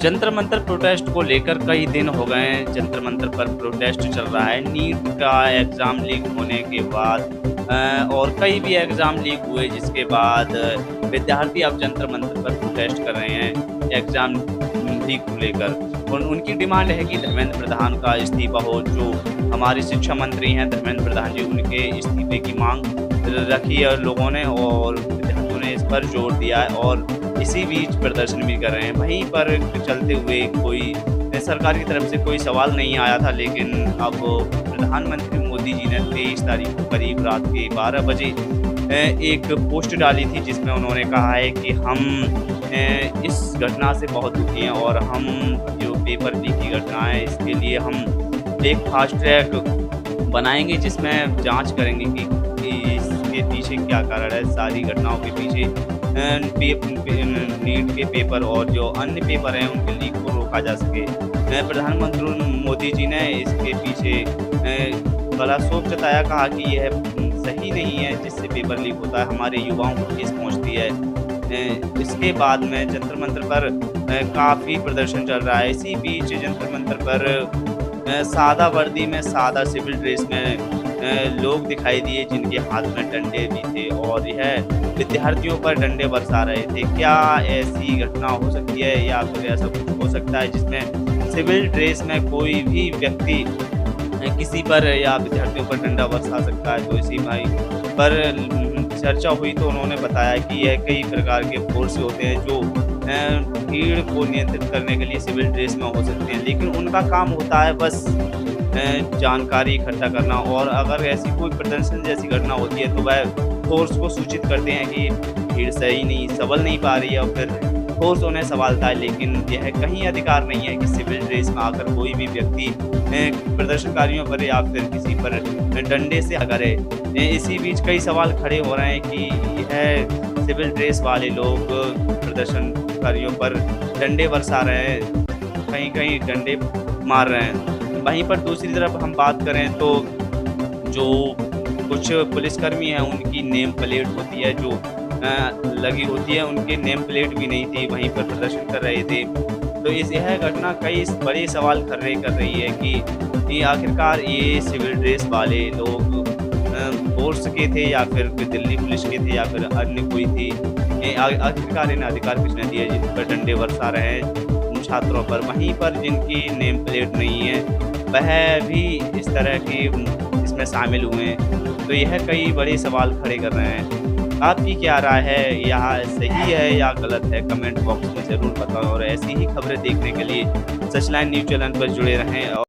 Jantar Mantar protest को लेकर कई दिन हो गए हैं। जंतर मंतर पर प्रोटेस्ट चल रहा है। नीट का एग्ज़ाम लीक होने के बाद और कई भी एग्ज़ाम लीक हुए जिसके बाद विद्यार्थी अब जंतर मंतर पर प्रोटेस्ट कर रहे हैं एग्ज़ाम लीक को लेकर। उनकी डिमांड है कि धर्मेंद्र प्रधान का इस्तीफ़ा हो। जो हमारे शिक्षा मंत्री हैं धर्मेंद्र प्रधान जी, उनके इस्तीफ़े की मांग रखी है लोगों ने और विद्यार्थियों ने इस पर जोर दिया है और इसी बीच प्रदर्शन भी कर रहे हैं। वहीं पर चलते हुए कोई सरकार की तरफ से कोई सवाल नहीं आया था, लेकिन अब प्रधानमंत्री मोदी जी ने 23 तारीख को करीब रात के 12 बजे एक पोस्ट डाली थी जिसमें उन्होंने कहा है कि हम इस घटना से बहुत दुखी हैं और हम जो पेपर लीक की घटना है इसके लिए हम एक फास्ट ट्रैक बनाएँगे जिसमें जाँच करेंगे कि इसके पीछे क्या कारण है। सारी घटनाओं के पीछे नीट के पेपर और जो अन्य पेपर हैं उनके लीक को रोका जा सके। प्रधानमंत्री मोदी जी ने इसके पीछे बड़ा शोक जताया, कहा कि यह सही नहीं है जिससे पेपर लीक होता है, हमारे युवाओं को ठेस पहुँचती है। इसके बाद में जंतर मंतर पर काफ़ी प्रदर्शन चल रहा है। इसी बीच जंतर मंतर पर सादा वर्दी में, सादा सिविल ड्रेस में लोग दिखाई दिए जिनके हाथ में डंडे भी थे और यह विद्यार्थियों पर डंडे बरसा रहे थे। क्या ऐसी घटना हो सकती है या फिर ऐसा कुछ हो सकता है जिसमें सिविल ड्रेस में कोई भी व्यक्ति किसी पर या विद्यार्थियों पर डंडा बरसा सकता है? तो इसी भाई पर चर्चा हुई तो उन्होंने बताया कि यह कई प्रकार के फोर्स होते हैं जो भीड़ को नियंत्रित करने के लिए सिविल ड्रेस में हो सकते हैं, लेकिन उनका काम होता है बस जानकारी इकट्ठा करना और अगर ऐसी कोई प्रदर्शन जैसी घटना होती है तो वह फोर्स को सूचित करते हैं कि भीड़ सही नहीं संभल नहीं पा रही है और फिर फोर्स उन्हें संभालता है। लेकिन यह कहीं अधिकार नहीं है कि सिविल ड्रेस में आकर कोई भी व्यक्ति प्रदर्शनकारियों पर या फिर किसी पर डंडे से करे। इसी बीच कई सवाल खड़े हो रहे हैं कि यह सिविल ड्रेस वाले लोग प्रदर्शनकारियों पर डंडे बरसा रहे हैं, कहीं कहीं डंडे मार रहे हैं। वहीं पर दूसरी तरफ हम बात करें तो जो कुछ पुलिसकर्मी हैं उनकी नेम प्लेट होती है जो लगी होती है, उनकी नेम प्लेट भी नहीं थी, वहीं पर प्रदर्शन कर रहे थे। तो यह घटना कई बड़े सवाल खड़े कर रही है कि आखिरकार ये सिविल ड्रेस वाले लोग फोर्स के थे या फिर दिल्ली पुलिस के थे या फिर अन्य कोई थी। आखिरकार इन्हें अधिकार किसने दिया जिन पर डंडे बरसा रहे हैं छात्रों पर? वहीं पर जिनकी नेम प्लेट नहीं है वह भी इस तरह की इसमें शामिल हुए हैं। तो यह कई बड़े सवाल खड़े कर रहे हैं। आपकी क्या राय है, यह सही है या गलत है? कमेंट बॉक्स में ज़रूर बताओ और ऐसी ही खबरें देखने के लिए सच लाइन न्यूज़ चैनल पर जुड़े रहें।